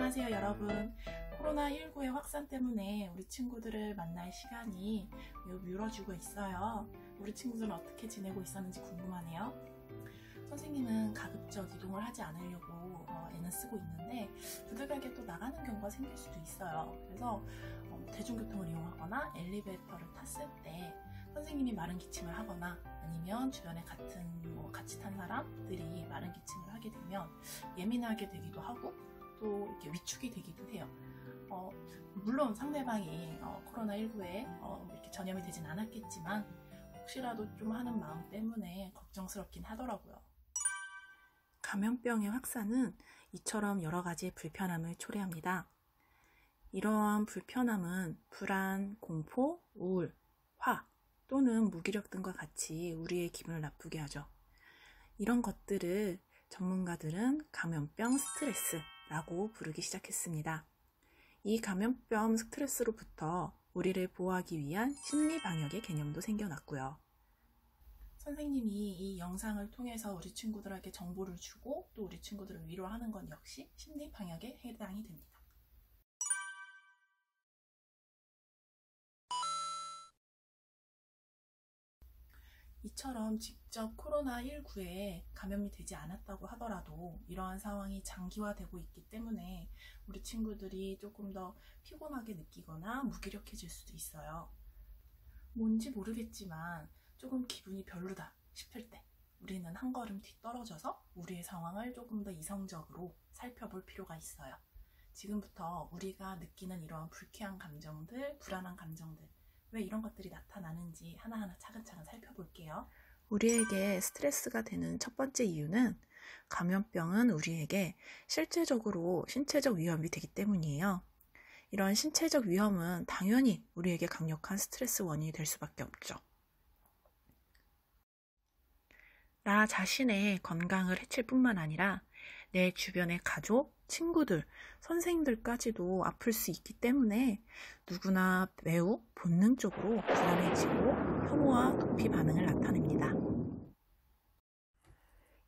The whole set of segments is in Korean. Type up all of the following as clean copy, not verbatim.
안녕하세요 여러분. 코로나19의 확산 때문에 우리 친구들을 만날 시간이 매우 미뤄지고 있어요. 우리 친구들은 어떻게 지내고 있었는지 궁금하네요. 선생님은 가급적 이동을 하지 않으려고 애는 쓰고 있는데 부득이하게 또 나가는 경우가 생길 수도 있어요. 그래서 대중교통을 이용하거나 엘리베이터를 탔을 때 선생님이 마른 기침을 하거나 아니면 주변에 같이 탄 사람들이 마른 기침을 하게 되면 예민하게 되기도 하고 또 이렇게 위축이 되기도 해요. 물론 상대방이 코로나19에 이렇게 전염이 되진 않았겠지만 혹시라도 좀 하는 마음 때문에 걱정스럽긴 하더라고요. 감염병의 확산은 이처럼 여러 가지 불편함을 초래합니다. 이러한 불편함은 불안, 공포, 우울, 화 또는 무기력 등과 같이 우리의 기분을 나쁘게 하죠. 이런 것들을 전문가들은 감염병 스트레스라고 부르기 시작했습니다. 이 감염병 스트레스로부터 우리를 보호하기 위한 심리 방역의 개념도 생겨났고요. 선생님이 이 영상을 통해서 우리 친구들에게 정보를 주고 또 우리 친구들을 위로하는 건 역시 심리 방역에 해당이 됩니다. 이처럼 직접 코로나19에 감염이 되지 않았다고 하더라도 이러한 상황이 장기화되고 있기 때문에 우리 친구들이 조금 더 피곤하게 느끼거나 무기력해질 수도 있어요. 뭔지 모르겠지만 조금 기분이 별로다 싶을 때 우리는 한 걸음 뒤떨어져서 우리의 상황을 조금 더 이성적으로 살펴볼 필요가 있어요. 지금부터 우리가 느끼는 이러한 불쾌한 감정들, 불안한 감정들, 왜 이런 것들이 나타나는지 하나하나 차근차근 살펴볼게요. 우리에게 스트레스가 되는 첫 번째 이유는 감염병은 우리에게 실제적으로 신체적 위험이 되기 때문이에요. 이런 신체적 위험은 당연히 우리에게 강력한 스트레스 원인이 될 수밖에 없죠. 나 자신의 건강을 해칠 뿐만 아니라 내 주변의 가족, 친구들, 선생님들까지도 아플 수 있기 때문에 누구나 매우 본능적으로 불안해지고 혐오와 도피 반응을 나타냅니다.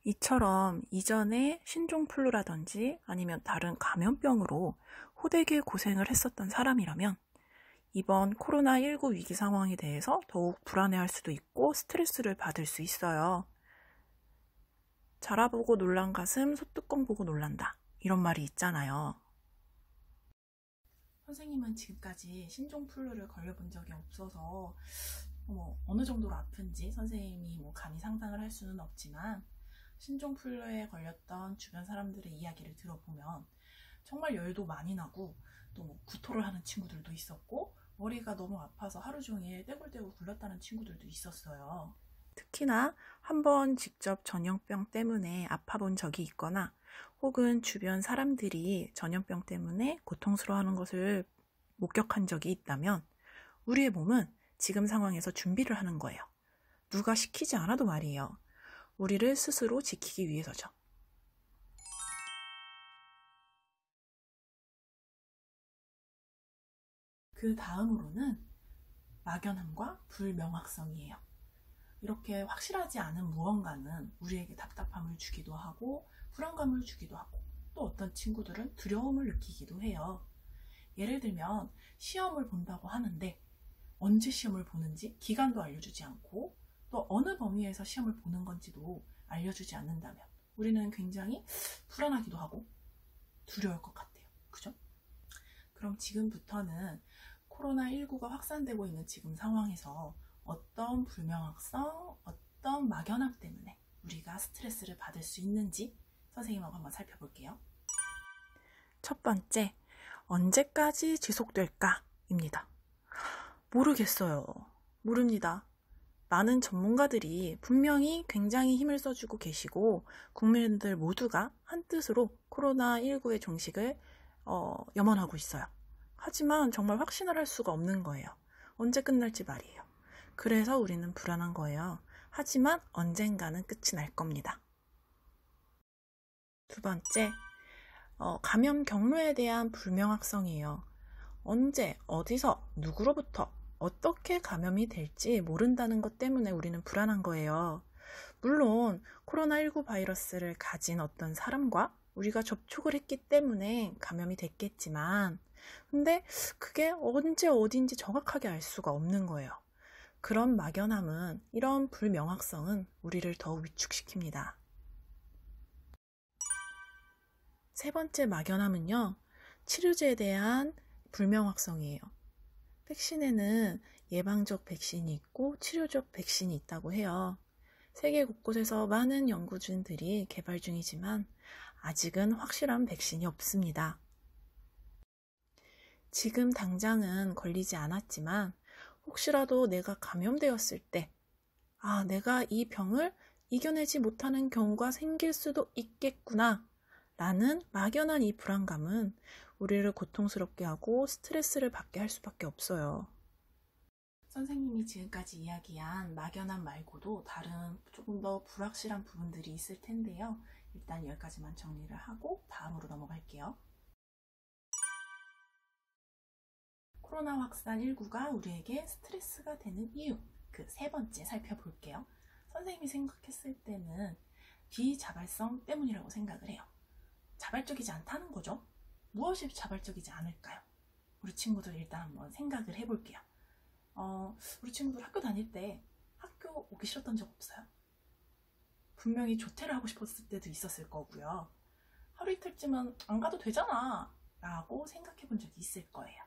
이처럼 이전에 신종플루라든지 아니면 다른 감염병으로 호되게 고생을 했었던 사람이라면 이번 코로나19 위기 상황에 대해서 더욱 불안해할 수도 있고 스트레스를 받을 수 있어요. 자라보고 놀란 가슴, 소뚜껑 보고 놀란다. 이런 말이 있잖아요. 선생님은 지금까지 신종플루를 걸려본 적이 없어서 어느 정도로 아픈지 선생님이 감히 상상을 할 수는 없지만 신종플루에 걸렸던 주변 사람들의 이야기를 들어보면 정말 열도 많이 나고 또 구토를 하는 친구들도 있었고 머리가 너무 아파서 하루 종일 떼굴떼굴 굴렀다는 친구들도 있었어요. 특히나 한번 직접 전염병 때문에 아파본 적이 있거나 혹은 주변 사람들이 전염병 때문에 고통스러워하는 것을 목격한 적이 있다면 우리의 몸은 지금 상황에서 준비를 하는 거예요. 누가 시키지 않아도 말이에요. 우리를 스스로 지키기 위해서죠. 그 다음으로는 막연함과 불명확성이에요. 이렇게 확실하지 않은 무언가는 우리에게 답답함을 주기도 하고 불안감을 주기도 하고 또 어떤 친구들은 두려움을 느끼기도 해요. 예를 들면 시험을 본다고 하는데 언제 시험을 보는지 기간도 알려주지 않고 또 어느 범위에서 시험을 보는 건지도 알려주지 않는다면 우리는 굉장히 불안하기도 하고 두려울 것 같아요. 그죠? 그럼 지금부터는 코로나19가 확산되고 있는 지금 상황에서 어떤 불명확성, 어떤 막연함 때문에 우리가 스트레스를 받을 수 있는지 선생님하고 한번 살펴볼게요. 첫 번째, 언제까지 지속될까입니다. 모르겠어요. 모릅니다. 많은 전문가들이 분명히 굉장히 힘을 써주고 계시고 국민들 모두가 한뜻으로 코로나19의 종식을 염원하고 있어요. 하지만 정말 확신을 할 수가 없는 거예요. 언제 끝날지 말이에요. 그래서 우리는 불안한 거예요. 하지만 언젠가는 끝이 날 겁니다. 두 번째, 감염 경로에 대한 불명확성이에요. 언제, 어디서, 누구로부터, 어떻게 감염이 될지 모른다는 것 때문에 우리는 불안한 거예요. 물론 코로나19 바이러스를 가진 어떤 사람과 우리가 접촉을 했기 때문에 감염이 됐겠지만, 근데 그게 언제 어딘지 정확하게 알 수가 없는 거예요. 그런 막연함은, 이런 불명확성은 우리를 더욱 위축시킵니다. 세 번째 막연함은요, 치료제에 대한 불명확성이에요. 백신에는 예방적 백신이 있고 치료적 백신이 있다고 해요. 세계 곳곳에서 많은 연구진들이 개발 중이지만 아직은 확실한 백신이 없습니다. 지금 당장은 걸리지 않았지만 혹시라도 내가 감염되었을 때, 내가 이 병을 이겨내지 못하는 경우가 생길 수도 있겠구나 라는 막연한 이 불안감은 우리를 고통스럽게 하고 스트레스를 받게 할 수밖에 없어요. 선생님이 지금까지 이야기한 막연함 말고도 다른 조금 더 불확실한 부분들이 있을 텐데요. 일단 여기까지만 정리를 하고 다음으로 넘어갈게요. 코로나 확산 19가 우리에게 스트레스가 되는 이유, 그 세 번째 살펴볼게요. 선생님이 생각했을 때는 비자발성 때문이라고 생각을 해요. 자발적이지 않다는 거죠. 무엇이 자발적이지 않을까요? 우리 친구들 일단 한번 생각을 해볼게요. 우리 친구들 학교 다닐 때 학교 오기 싫었던 적 없어요? 분명히 조퇴를 하고 싶었을 때도 있었을 거고요. 하루 이틀쯤은 안 가도 되잖아 라고 생각해 본 적이 있을 거예요.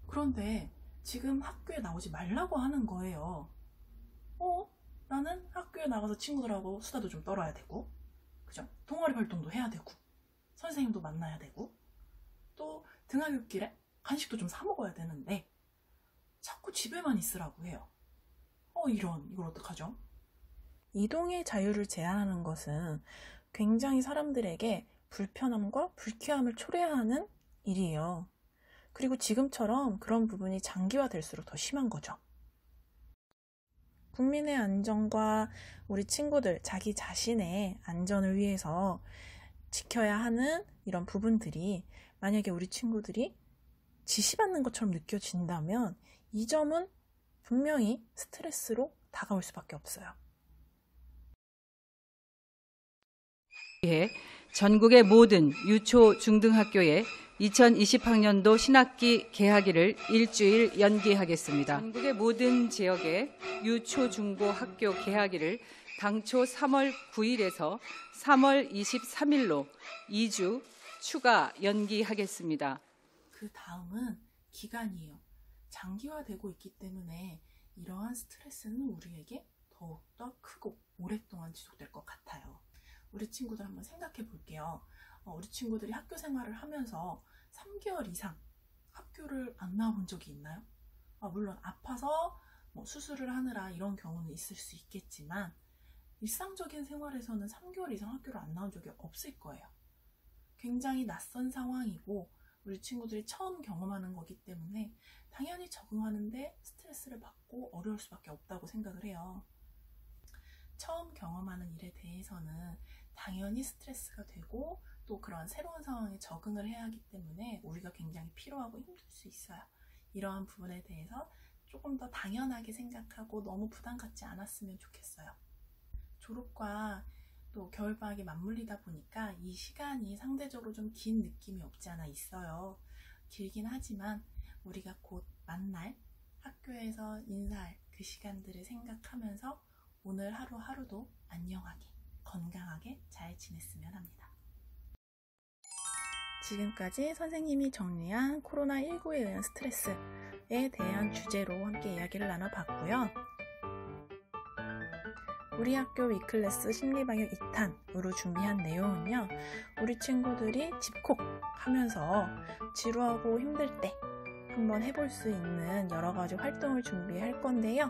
그런데 지금 학교에 나오지 말라고 하는 거예요. 나는 학교에 나가서 친구들하고 수다도 좀 떨어야 되고, 그죠? 동아리 활동도 해야 되고, 선생님도 만나야 되고, 또 등하굣길에 간식도 좀 사 먹어야 되는데 자꾸 집에만 있으라고 해요. 이걸 어떡하죠? 이동의 자유를 제한하는 것은 굉장히 사람들에게 불편함과 불쾌함을 초래하는 일이에요. 그리고 지금처럼 그런 부분이 장기화될수록 더 심한 거죠. 국민의 안전과 우리 친구들, 자기 자신의 안전을 위해서 지켜야 하는 이런 부분들이 만약에 우리 친구들이 지시받는 것처럼 느껴진다면 이 점은 분명히 스트레스로 다가올 수밖에 없어요. 전국의 모든 유초 중등학교에 2020학년도 신학기 개학일을 일주일 연기하겠습니다. 전국의 모든 지역의 유초 중고 학교 개학일을 당초 3월 9일에서 3월 23일로 2주 추가 연기하겠습니다. 그 다음은 기간이에요. 장기화되고 있기 때문에 이러한 스트레스는 우리에게 더욱더 크고 오랫동안 지속될 것 같아요. 우리 친구들 한번 생각해 볼게요. 우리 친구들이 학교 생활을 하면서 3개월 이상 학교를 안 나와본 적이 있나요? 물론 아파서 수술을 하느라 이런 경우는 있을 수 있겠지만 일상적인 생활에서는 3개월 이상 학교를 안 나온 적이 없을 거예요. 굉장히 낯선 상황이고 우리 친구들이 처음 경험하는 거기 때문에 당연히 적응하는데 스트레스를 받고 어려울 수밖에 없다고 생각을 해요. 처음 경험하는 일에 대해서는 당연히 스트레스가 되고 또 그런 새로운 상황에 적응을 해야 하기 때문에 우리가 굉장히 피로하고 힘들 수 있어요. 이러한 부분에 대해서 조금 더 당연하게 생각하고 너무 부담 갖지 않았으면 좋겠어요. 졸업과 또 겨울방학이 맞물리다 보니까 이 시간이 상대적으로 좀 긴 느낌이 없지 않아 있어요. 길긴 하지만 우리가 곧 만날 학교에서 인사할 그 시간들을 생각하면서 오늘 하루하루도 안녕하게 건강하게 잘 지냈으면 합니다. 지금까지 선생님이 정리한 코로나19에 의한 스트레스에 대한 주제로 함께 이야기를 나눠봤고요. 우리 학교 위클래스 심리방역 2탄으로 준비한 내용은요. 우리 친구들이 집콕하면서 지루하고 힘들 때 한번 해볼 수 있는 여러 가지 활동을 준비할 건데요.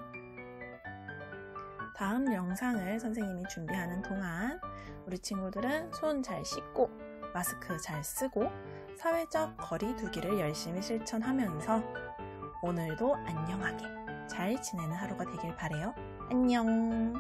다음 영상을 선생님이 준비하는 동안 우리 친구들은 손 잘 씻고 마스크 잘 쓰고 사회적 거리 두기를 열심히 실천하면서 오늘도 안녕하게 잘 지내는 하루가 되길 바래요. 안녕.